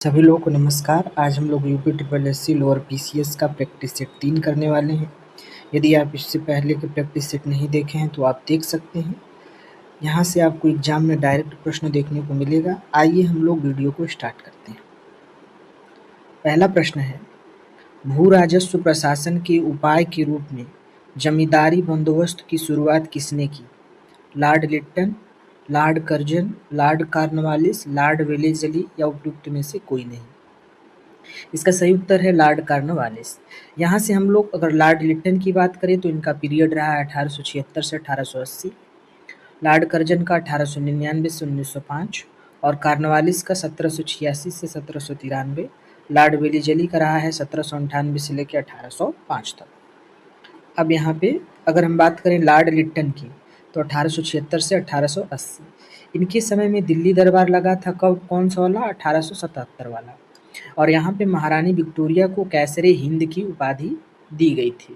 सभी लोगों को नमस्कार। आज हम लोग UP triple SC lower PCS का प्रैक्टिस सेट 3 करने वाले हैं। यदि आप इससे पहले के प्रैक्टिस सेट नहीं देखे हैं तो आप देख सकते हैं। यहाँ से आपको एग्जाम में डायरेक्ट प्रश्न देखने को मिलेगा। आइए हम लोग वीडियो को स्टार्ट करते हैं। पहला प्रश्न है, भू राजस्व प्रशासन के उपाय के रूप में जमींदारी बंदोबस्त की शुरुआत किसने की? Lord Lytton, Lord Curzon, Lord Cornwallis, Lord Wellesley या उपयुक्त में से कोई नहीं। इसका सही उत्तर है लॉर्ड कॉर्नवालिस। यहाँ से हम लोग अगर लॉर्ड लिट्टन की बात करें तो इनका पीरियड रहा है 1876 से 1880, लॉर्ड कर्जन का 1899 से 1905 और कॉर्नवालिस का 1786 से 1793, लॉर्ड वेलेस्ली का रहा है 1798 से लेकर 1805 तक। अब यहाँ पे अगर हम बात करें लॉर्ड लिट्टन की तो 1876 से 1880, इनके समय में दिल्ली दरबार लगा था। कब, कौन सा वाला? 1877 वाला। और यहाँ पे महारानी विक्टोरिया को कैसरे हिंद की उपाधि दी गई थी।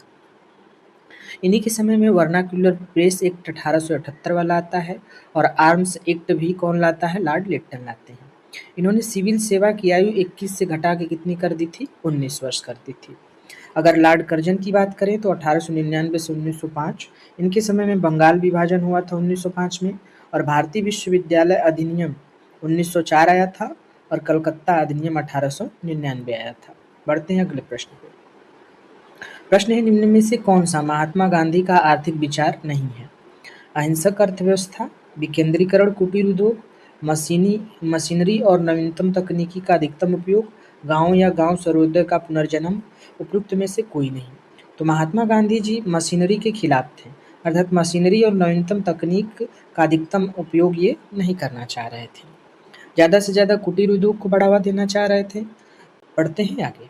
इन्हीं के समय में वर्नाक्युलर प्रेस एक्ट 1878 वाला आता है और आर्म्स एक्ट भी कौन लाता है? लॉर्ड लिट्टन लाते हैं। इन्होंने सिविल सेवा की आयु 21 से घटा के कितनी कर दी थी? 19 वर्ष कर दी थी। अगर लॉर्ड कर्जन की बात करें तो 1899 से 1905, इनके समय में बंगाल विभाजन हुआ था 1905 में, और भारतीय विश्वविद्यालय अधिनियम 1904 आया था और कलकत्ता अधिनियम 1899 आया था। बढ़ते हैं अगले प्रश्न पे। प्रश्न है, निम्न में से कौन सा महात्मा गांधी का आर्थिक विचार नहीं है? अहिंसक अर्थव्यवस्था, विकेंद्रीकरण, कुटीर उद्योग, मशीनरी और नवीनतम तकनीकी का अधिकतम उपयोग, गांव या गांव सर्वोदय का पुनर्जन्म, उपयुक्त में से कोई नहीं। तो महात्मा गांधी जी मशीनरी के खिलाफ थे, अर्थात मशीनरी और नवीनतम तकनीक का अधिकतम उपयोग ये नहीं करना चाह रहे थे। ज़्यादा से ज़्यादा कुटीर उद्योग को बढ़ावा देना चाह रहे थे। पढ़ते हैं आगे।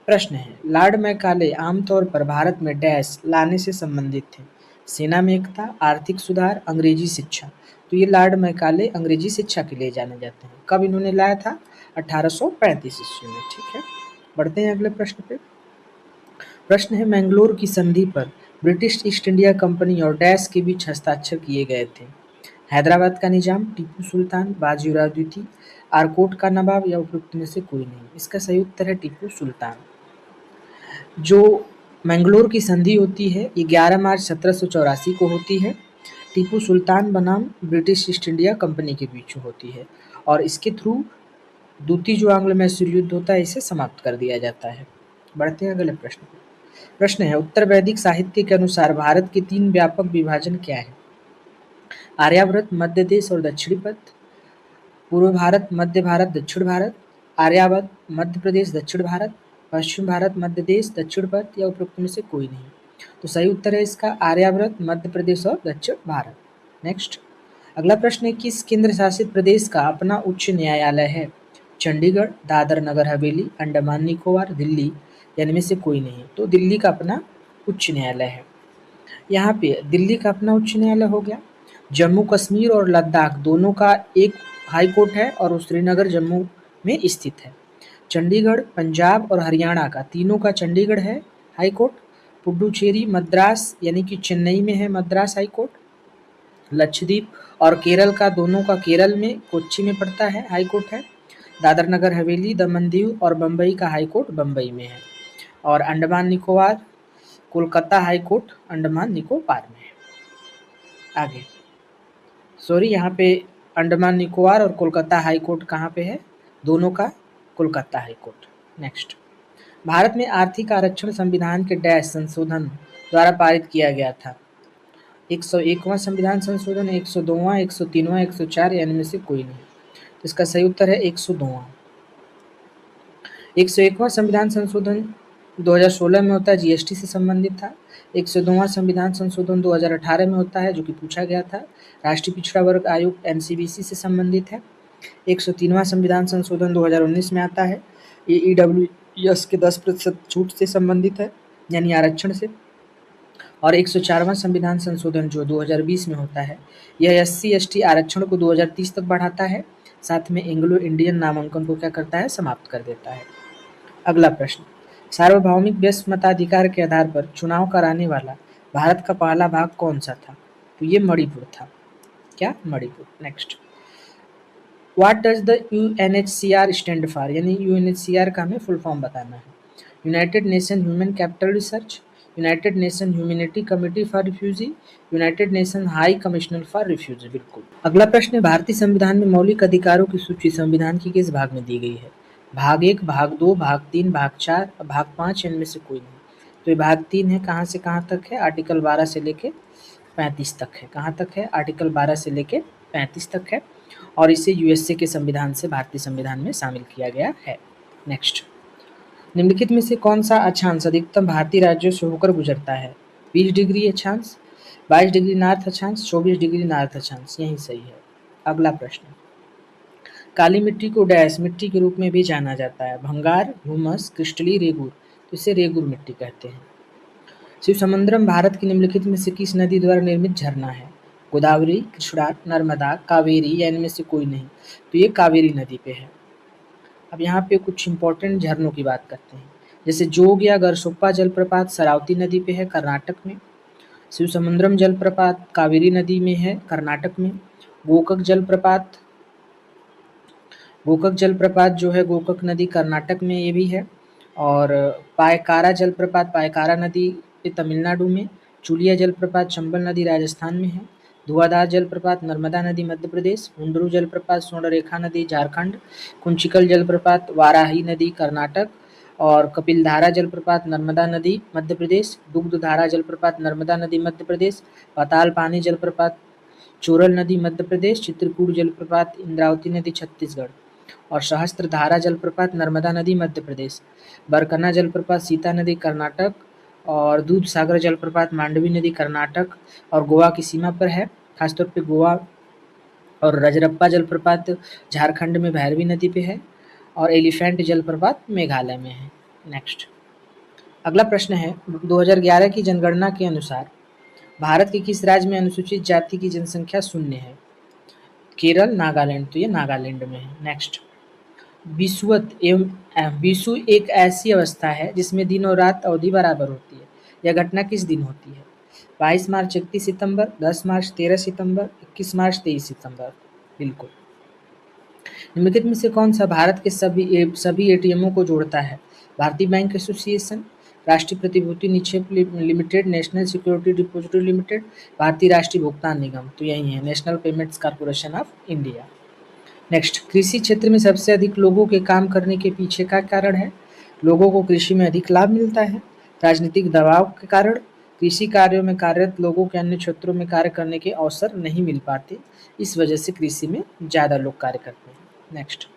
प्रश्न है, लॉर्ड मैकाले आमतौर पर भारत में डैश लाने से संबंधित थे? सेना में एकता, आर्थिक सुधार, अंग्रेजी शिक्षा। तो ये लॉर्ड मैकाले अंग्रेजी शिक्षा के लिए जाने जाते हैं। कब इन्होंने लाया था? 1835 ईस्वी में। ठीक है, बढ़ते हैं अगले प्रश्न पे। प्रश्न है, मैंगलोर की संधि पर ब्रिटिश ईस्ट इंडिया कंपनी और डैश के बीच हस्ताक्षर किए गए थे? हैदराबाद का निजाम, टीपू सुल्तान, बाजीराव द्वितीय, आरकोट का नवाब या उपयुक्त में से कोई नहीं। इसका सही उत्तर है टीपू सुल्तान। जो मैंगलोर की संधि होती है ये 11 मार्च 1784 को होती है। टीपू सुल्तान बनाम ब्रिटिश ईस्ट इंडिया कंपनी के बीच होती है और इसके थ्रू द्वितीय जो आंग्लो मैसूर युद्ध होता है इसे समाप्त कर दिया जाता है। बढ़ते हैं अगले प्रश्न पर। प्रश्न है, उत्तर वैदिक साहित्य के अनुसार भारत के 3 व्यापक विभाजन क्या है? आर्यावर्त, मध्य देश और दक्षिणी पथ, पूर्व भारत, मध्य भारत, दक्षिण भारत, आर्यावर्त, मध्य प्रदेश, दक्षिण भारत, पश्चिम भारत, मध्य देश, दक्षिण पथ या उपरोक्त में से कोई नहीं। तो सही उत्तर है इसका आर्यावर्त, मध्य प्रदेश और दक्षिण भारत। नेक्स्ट, अगला प्रश्न है, किस केंद्र शासित प्रदेश का अपना उच्च न्यायालय है? चंडीगढ़, दादर नगर हवेली, अंडमान निकोबार, दिल्ली या इनमें से कोई नहीं। तो दिल्ली का अपना उच्च न्यायालय है। यहाँ पे दिल्ली का अपना उच्च न्यायालय हो गया। जम्मू कश्मीर और लद्दाख दोनों का एक हाई कोर्ट है और श्रीनगर जम्मू में स्थित है। चंडीगढ़, पंजाब और हरियाणा का तीनों का चंडीगढ़ है हाई कोर्ट। पुडुचेरी, मद्रास यानी कि चेन्नई में है मद्रास हाई कोर्ट। लक्षद्वीप और केरल का दोनों का केरल में कोच्चि में पड़ता है हाई कोर्ट है। दादर नगर हवेली, दमन दीव और बम्बई का हाई कोर्ट बम्बई में है। और अंडमान निकोबार, कोलकाता हाई कोर्ट अंडमान निकोबार में है। आगे सॉरी, यहाँ पे अंडमान निकोबार और कोलकाता हाई कोर्ट कहाँ पे है? दोनों का Kolkata high court. Next, Bharat में आर्थिक आरक्षण संविधान के डैश संशोधन द्वारा पारित किया गया था? 101वां संविधान संशोधन, 102वां, 103वां, 104 या इनमें से कोई नहीं। तो इसका सही उत्तर है 102वां। 101वां संविधान संशोधन 2016 में होता है, जीएसटी से संबंधित था। 102वां संविधान संशोधन 2018 में होता है जो कि पूछा गया था, राष्ट्रीय पिछड़ा वर्ग आयोग एनसीबीसी से संबंधित है। 103वां संविधान संशोधन 2019 में आता है, ये ईडब्ल्यूएस के 10% छूट से संबंधित है यानी आरक्षण से। और 104वां संविधान संशोधन जो 2020 में होता है, यह एससी एसटी आरक्षण को 2030 तक बढ़ाता है, साथ में एंग्लो इंडियन नामांकन को क्या करता है? समाप्त कर देता है। अगला प्रश्न, सार्वभौमिक व्यस्क मताधिकार के आधार पर चुनाव कराने वाला भारत का पहला भाग कौन सा था? तो ये मणिपुर था। क्या? Manipur. Next, what does the UNHCR stand for, यानी यूएनएचसीआर का हमें फुल फॉर्म बताना है। United nation human capital research, United nation humanity committee for refugee, United nation high commissioner for refugee. बिल्कुल। अगला प्रश्न है, भारतीय संविधान में मौलिक अधिकारों की सूची संविधान की किस भाग में दी गई है? भाग 1, भाग 2, भाग 3, भाग 4, भाग 5, इनमें से कोई नहीं। तो ये भाग 3 है। कहाँ से कहाँ तक है? आर्टिकल 12 से लेके 35 तक है। कहाँ तक है? आर्टिकल 12 से लेके 35 तक है, और इसे यूएसए के संविधान से भारतीय संविधान में शामिल किया गया है। नेक्स्ट, निम्नलिखित में से कौन सा अक्षांश अधिकतम भारतीय राज्यों से होकर गुजरता है? 20 डिग्री अक्षांश, 22 डिग्री नॉर्थ अक्षांश, 24 डिग्री नॉर्थ अक्षांश, यही सही है। अगला प्रश्न, काली मिट्टी को डैश मिट्टी के रूप में भी जाना जाता है? भंगार, ह्यूमस, क्रिस्टली, रेगूर। तो इसे रेगूर मिट्टी कहते हैं। शिवसमुद्रम भारत की निम्नलिखित में से किस नदी द्वारा निर्मित झरना है? गोदावरी, कृष्णा, नर्मदा, कावेरी, या इनमें से कोई नहीं? तो ये कावेरी नदी पे है। अब यहाँ पे कुछ इंपॉर्टेंट झरनों की बात करते हैं, जैसे जोग या गरसोप्पा जलप्रपात शरावती नदी पे है, कर्नाटक में। शिवसमुद्रम जलप्रपात कावेरी नदी में है, कर्नाटक में। गोकक जलप्रपात जो है गोकक नदी कर्नाटक में ये भी है। और पायकारा जलप्रपात पायकारा नदी पे तमिलनाडु में। चुलिया जलप्रपात चंबल नदी राजस्थान में है। धुआंधार जलप्रपात नर्मदा नदी मध्य प्रदेश। हुंडरू जलप्रपात स्वर्णरेखा नदी झारखंड। कुंचिकल जलप्रपात वाराही नदी कर्नाटक। और कपिलधारा जलप्रपात नर्मदा नदी मध्य प्रदेश। दुग्धधारा जलप्रपात नर्मदा नदी मध्य प्रदेश। पाताल पानी जलप्रपात चोरल नदी मध्य प्रदेश। चित्रकूट जलप्रपात इंद्रावती नदी छत्तीसगढ़। और सहस्त्रधारा जलप्रपात नर्मदा नदी मध्य प्रदेश। बरकन्ना जलप्रपात सीता नदी कर्नाटक। और दूध सागर जलप्रपात मांडवी नदी कर्नाटक और गोवा की सीमा पर है, खासतौर पे गोवा। और रजरप्पा जलप्रपात झारखंड में भैरवी नदी पे है। और एलिफेंट जलप्रपात मेघालय में है। नेक्स्ट, अगला प्रश्न है, 2011 की जनगणना के अनुसार भारत के किस राज्य में अनुसूचित जाति की जनसंख्या शून्य है? केरल, नागालैंड। तो ये नागालैंड में है। नेक्स्ट, विषुवत एक ऐसी अवस्था है जिसमें दिन और रात अवधि बराबर होती है। यह घटना किस दिन होती है? 22 मार्च, 31 सितंबर, 10 मार्च, 13 सितंबर, 21 मार्च, 23 सितंबर। बिल्कुल। निम्नलिखित में से कौन सा भारत के सभी एटीएमओ को जोड़ता है? भारतीय बैंक एसोसिएशन, राष्ट्रीय प्रतिभूति निक्षेप limited, national security depository limited, भारतीय राष्ट्रीय भुगतान निगम। तो यही है, national payments corporation of India. Next, कृषि क्षेत्र में सबसे अधिक लोगों के काम करने के पीछे का कारण है? लोगों को कृषि में अधिक लाभ मिलता है, राजनीतिक दबाव के कारण, कृषि कार्यों में कार्यरत लोगों के अन्य क्षेत्रों में कार्य करने के अवसर नहीं मिल पाते, इस वजह से कृषि में ज़्यादा लोग कार्य करते हैं। नेक्स्ट,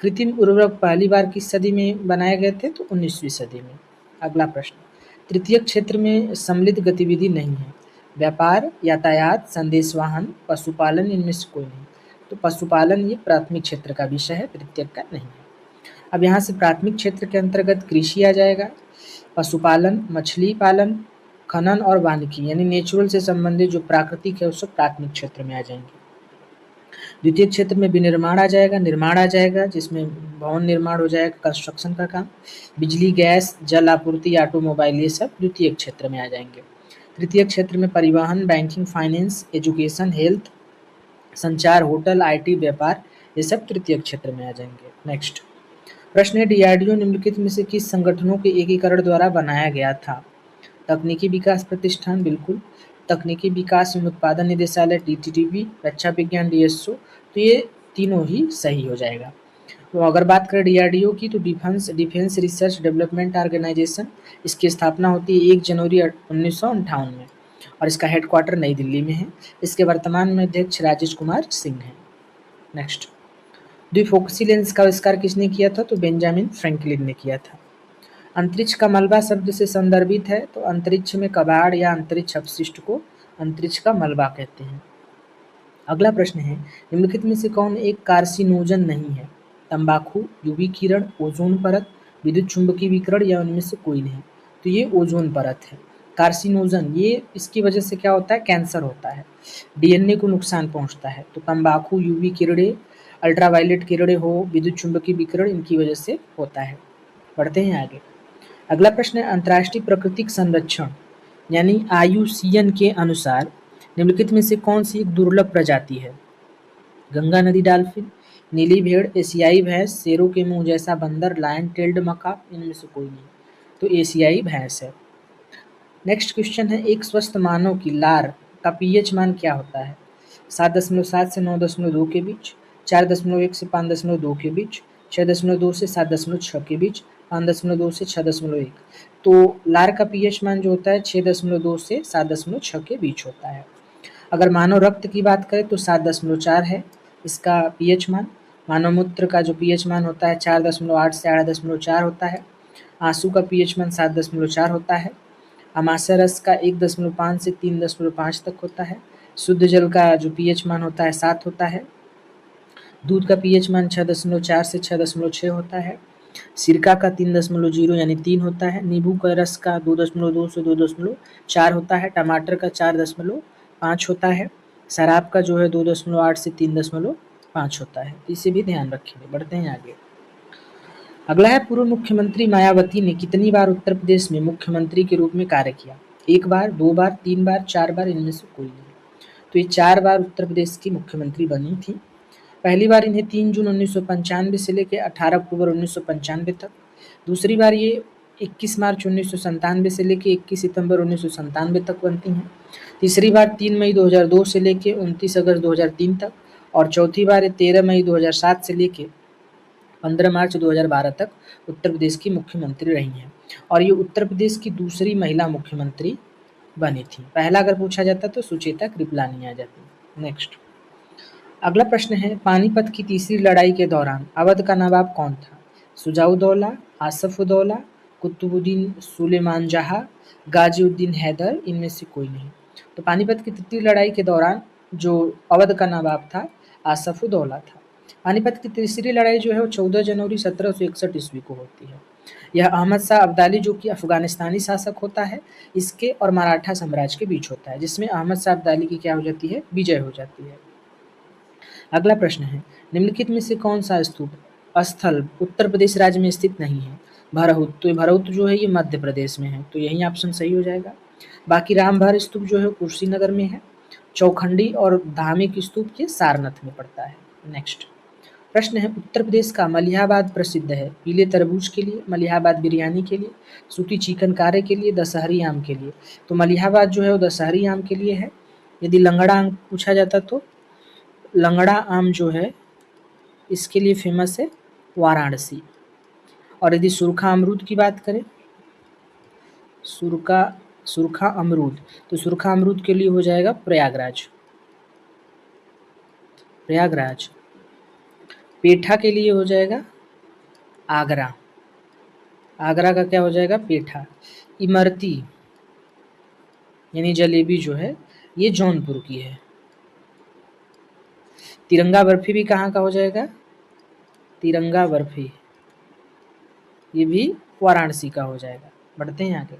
कृत्रिम उर्वरक पहली बार किस सदी में बनाए गए थे? तो 19वीं सदी में। अगला प्रश्न, तृतीय क्षेत्र में सम्मिलित गतिविधि नहीं है? व्यापार, यातायात, संदेशवाहन, पशुपालन, इनमें से कोई नहीं? तो पशुपालन ये प्राथमिक क्षेत्र का विषय है, तृतीयक का नहीं है। अब यहाँ से प्राथमिक क्षेत्र के अंतर्गत कृषि आ जाएगा, पशुपालन, मछली पालन, खनन और वानिकी यानी नेचुरल से संबंधित जो प्राकृतिक है वो सब प्राथमिक क्षेत्र में आ जाएंगे। द्वितीय क्षेत्र में विनिर्माण आ जाएगा, निर्माण आ जाएगा, जिसमें भवन निर्माण हो जाएगा, कंस्ट्रक्शन का काम, बिजली, गैस, जल आपूर्ति, ऑटोमोबाइल, ये सब द्वितीय क्षेत्र में आ जाएंगे। तृतीय क्षेत्र में परिवहन, बैंकिंग, फाइनेंस, एजुकेशन, हेल्थ, संचार, होटल, आईटी, व्यापार, ये सब तृतीय क्षेत्र में आ जाएंगे। नेक्स्ट प्रश्न है, डीआरडीओ निम्नलिखित में से किस संगठनों के एकीकरण द्वारा बनाया गया था? तकनीकी विकास प्रतिष्ठान, बिल्कुल। तकनीकी विकास एवं उत्पादन निदेशालय, टीटीडीबी, रक्षा विज्ञान, डीएसओ। तो ये तीनों ही सही हो जाएगा। तो अगर बात करें डीआरडीओ की, तो डिफेंस रिसर्च डेवलपमेंट ऑर्गेनाइजेशन, इसकी स्थापना होती है 1 जनवरी 1958 में, और इसका हेडक्वार्टर नई दिल्ली में है। इसके वर्तमान में अध्यक्ष राजेश कुमार सिंह हैं। नेक्स्ट, द्विफोकसी लेंस का आविष्कार किसने किया था? तो बेंजामिन फ्रैंकलिन ने किया था। अंतरिक्ष का मलबा शब्द से संदर्भित है, तो अंतरिक्ष में कबाड़ या अंतरिक्ष अपशिष्ट को अंतरिक्ष का मलबा कहते हैं। अगला प्रश्न है, निम्नलिखित में से कौन एक कार्सिनोजन नहीं है? तंबाकू, यूवी किरण, ओजोन परत, विद्युत चुंबकीय विकिरण, या उनमें से कोई नहीं? तो ये ओजोन परत है। कार्सिनोजन ये इसकी वजह से क्या होता है? कैंसर होता है, डीएनए को नुकसान पहुंचता है। तो तंबाकू, यूवी किरणें, अल्ट्रावायलेट किरणें हो, विद्युत चुंबकीय विकिरण, इनकी वजह से होता है। बढ़ते हैं आगे। अगला प्रश्न है, अंतर्राष्ट्रीय प्राकृतिक संरक्षण यानी IUCN के अनुसार निम्नलिखित में से कौन सी एक दुर्लभ प्रजाति है? गंगा नदी डॉल्फिन, नीली भेड़, एशियाई भैंस, शेरों के मुंह जैसा बंदर, लायन टेल्ड मकाक, इनमें से कोई नहीं। तो एशियाई भैंस है। नेक्स्ट क्वेश्चन है, एक स्वस्थ मानव की लार का पीएच मान क्या होता है? 7.7 से 9.2 के बीच, 4.1 से 5.2 के बीच, 6.2 से 7.6 के बीच, 5.2 से 6.1। तो लार का पीएच मान जो होता है 6.2 से 7.6 के बीच होता है। अगर मानव रक्त की बात करें तो 7.4 है इसका पीएच मान। मानव मूत्र का जो पीएच मान होता है 4.8 से 8.4 होता है। आंसू का पीएच मान 7.4 होता है। अमाशय रस का 1.5 से 3.5 तक होता है। शुद्ध जल का जो पीएच मान होता है 7 होता है। दूध का पीएच मान 6.4 से 6.6 होता है। सिरका का 3.0 यानी 3 होता है। नींबू का रस का 2.2 से 2.4 होता है। टमाटर का 4.5 होता है। शराब का जो है 2.8 से 3.5 होता है। इसे भी ध्यान रखेंगे। बढ़ते हैं आगे। अगला है, पूर्व मुख्यमंत्री मायावती ने कितनी बार उत्तर प्रदेश में मुख्यमंत्री के रूप में कार्य किया? 1 बार, 2 बार, 3 बार, 4 बार, इनमें से कोई नहीं। तो ये 4 बार उत्तर प्रदेश की मुख्यमंत्री बनी थी। पहली बार इन्हें 3 जून 1995 से लेकर 18 अक्टूबर 1995 तक। दूसरी बार ये 21 मार्च 1997 से लेकर 21 सितंबर 1997 तक बनती हैं। तीसरी बार 3 मई 2002 से लेकर 29 अगस्त 2003 तक। और चौथी बार 13 मई 2007 से लेकर 15 मार्च 2012 तक उत्तर प्रदेश की मुख्यमंत्री रही हैं। और ये उत्तर प्रदेश की दूसरी महिला मुख्यमंत्री बनी थी। पहला अगर पूछा जाता तो सुचेता कृपलानी आ जाती। नेक्स्ट अगला प्रश्न है, पानीपत की तीसरी लड़ाई के दौरान अवध का नवाब कौन था? सुजाउद्दौला, आसफउद्दौला, कुतुबुद्दीन सुलेमान जहाँ, गाजीउद्दीन हैदर, इनमें से कोई नहीं। तो पानीपत की तृतीय लड़ाई के दौरान जो अवध का नवाब था आसफउद्दौला था। पानीपत की तीसरी लड़ाई जो है वो 14 जनवरी 1761 ईस्वी को होती है। यह अहमद शाह अब्दाली जो कि अफगानिस्तानी शासक होता है इसके और मराठा साम्राज्य के बीच होता है, जिसमें अहमद शाह अब्दाली की क्या हो जाती है? विजय हो जाती है। अगला प्रश्न है, निम्नलिखित में से कौन सा स्तूप स्थल उत्तर प्रदेश राज्य में स्थित नहीं है? भरहुत। तो भरहुत जो है ये मध्य प्रदेश में है, तो यही ऑप्शन सही हो जाएगा। बाकी रामभर स्तूप जो है कुशीनगर में है। चौखंडी और धार्मिक स्तूप ये सारनाथ में पड़ता है। नेक्स्ट प्रश्न है, उत्तर प्रदेश का मलिहाबाद प्रसिद्ध है पीले तरबूज के लिए, मलिहाबाद बिरयानी के लिए, सूती चिकन कारे के लिए, दशहरी आम के लिए। तो मलिहाबाद जो है वो दशहरी आम के लिए है। यदि लंगड़ा आम पूछा जाता तो लंगड़ा आम जो है इसके लिए फेमस है वाराणसी। और यदि सुरखा अमरूद की बात करें, सुरखा अमरूद, तो सुरखा अमरूद के लिए हो जाएगा प्रयागराज। पेठा के लिए हो जाएगा आगरा। आगरा का क्या हो जाएगा? पेठा। इमरती यानी जलेबी जो है ये जौनपुर की है। तिरंगा बर्फी भी कहाँ का हो जाएगा? तिरंगा बर्फी ये भी वाराणसी का हो जाएगा। बढ़ते हैं आगे।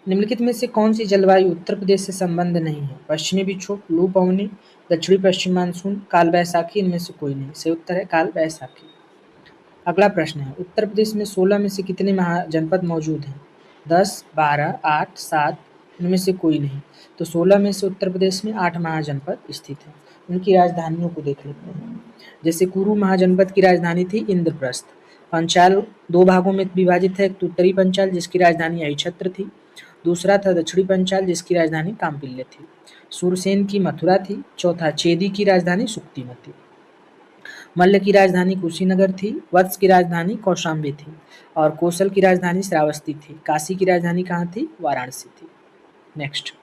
निम्नलिखित में से कौन सी जलवायु उत्तर प्रदेश से संबंध नहीं है? पश्चिमी विक्षोभ, लू पवनी, दक्षिणी पश्चिम मानसून, काल बैसाखी, इनमें से कोई नहीं। सही उत्तर है काल बैसाखी। अगला प्रश्न है, उत्तर प्रदेश में 16 में से कितने महाजनपद मौजूद हैं? 10, 12, 8, 7, इनमें से कोई नहीं। तो 16 में से उत्तर प्रदेश में 8 महाजनपद स्थित हैं। उनकी राजधानियों को देख लेते हैं। जैसे कुरु महाजनपद की राजधानी थी इंद्रप्रस्थ। पंचाल 2 भागों में विभाजित है। एक उत्तरी पंचाल जिसकी राजधानी अहिछत्र थी, दूसरा था दक्षिणी पंचाल जिसकी राजधानी काम्पिल्य थी। सूरसेन की मथुरा थी। चौथा चेदी की राजधानी सुक्तिमा थी। मल्ल की राजधानी कुशीनगर थी। वत्स की राजधानी कौशाम्बी थी। और कौशल की राजधानी श्रावस्ती थी। काशी की राजधानी कहाँ थी? वाराणसी थी। नेक्स्ट,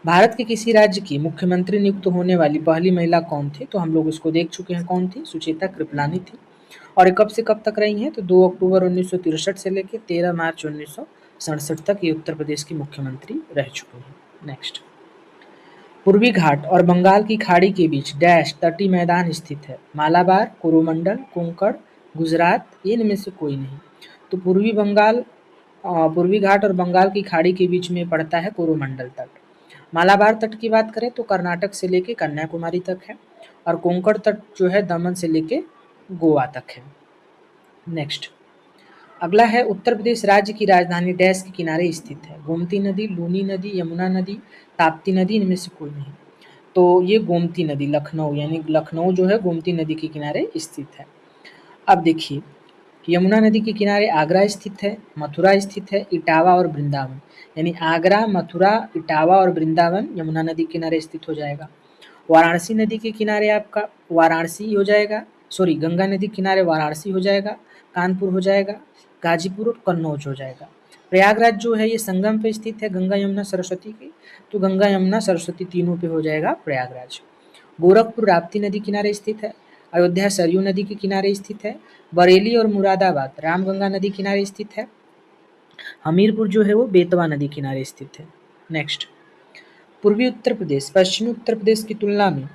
भारत के किसी राज्य की मुख्यमंत्री नियुक्त होने वाली पहली महिला कौन थी? तो हम लोग इसको देख चुके हैं कौन थी? सुचेता कृपलानी थी। और ये कब से कब तक रही हैं? तो 2 अक्टूबर 1963 से लेकर 13 मार्च 1967 तक ये उत्तर प्रदेश की मुख्यमंत्री रह चुकी हैं। नेक्स्ट, पूर्वी घाट और बंगाल की खाड़ी के बीच डैश तटीय मैदान स्थित है? मालाबार, कोरोमंडल, कोंकण, गुजरात, इनमें से कोई नहीं। तो पूर्वी घाट और बंगाल की खाड़ी के बीच में पड़ता है कोरोमंडल तट। मालाबार तट की बात करें तो कर्नाटक से लेके कन्याकुमारी तक है। और कोंकण तट जो है दमन से लेके गोवा तक है। नेक्स्ट, अगला है, उत्तर प्रदेश राज्य की राजधानी डैश के किनारे स्थित है? गोमती नदी, लूनी नदी, यमुना नदी, ताप्ती नदी, इनमें से कोई नहीं। तो ये गोमती नदी लखनऊ, यानी लखनऊ जो है गोमती नदी के किनारे स्थित है। अब देखिए, यमुना नदी के किनारे आगरा स्थित है, मथुरा स्थित है, इटावा और वृंदावन, यानी आगरा, मथुरा, इटावा और वृंदावन यमुना नदी के किनारे स्थित हो जाएगा। वाराणसी नदी के किनारे आपका वाराणसी हो जाएगा, सॉरी गंगा नदी के किनारे वाराणसी हो जाएगा, कानपुर हो जाएगा, गाजीपुर और कन्नौज हो जाएगा। प्रयागराज जो है ये संगम पे स्थित है गंगा यमुना सरस्वती के, तो गंगा यमुना सरस्वती तीनों पे हो जाएगा प्रयागराज। गोरखपुर राप्ती नदी किनारे स्थित है, अयोध्या सरयू नदी के किनारे स्थित है, बरेली और मुरादाबाद रामगंगा नदी किनारे स्थित है, हमीरपुर जो है वो बेतवा नदी किनारे स्थित है। नेक्स्ट, पूर्वी उत्तर प्रदेश पश्चिमी उत्तर प्रदेश की तुलना में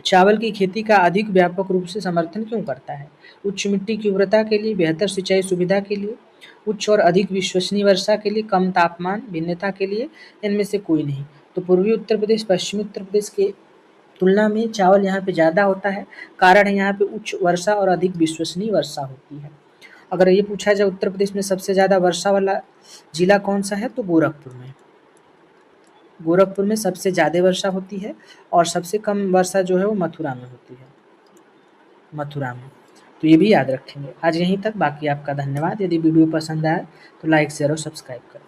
चावल की खेती का अधिक व्यापक रूप से समर्थन क्यों करता है? उच्च मिट्टी की उर्वरता के लिए, बेहतर सिंचाई सुविधा के लिए, उच्च और अधिक विश्वसनीय वर्षा के लिए, कम तापमान भिन्नता के लिए, इनमें से कोई नहीं। तो पूर्वी उत्तर प्रदेश पश्चिमी उत्तर प्रदेश के तुलना में चावल यहाँ पे ज़्यादा होता है। कारण है यहाँ पे उच्च वर्षा और अधिक विश्वसनीय वर्षा होती है। अगर ये पूछा जाए उत्तर प्रदेश में सबसे ज़्यादा वर्षा वाला जिला कौन सा है, तो गोरखपुर में। गोरखपुर में सबसे ज़्यादा वर्षा होती है और सबसे कम वर्षा जो है वो मथुरा में होती है, मथुरा में। तो ये भी याद रखेंगे। आज यहीं तक, बाकी आपका धन्यवाद। यदि वीडियो पसंद आए तो लाइक शेयर और सब्सक्राइब करें।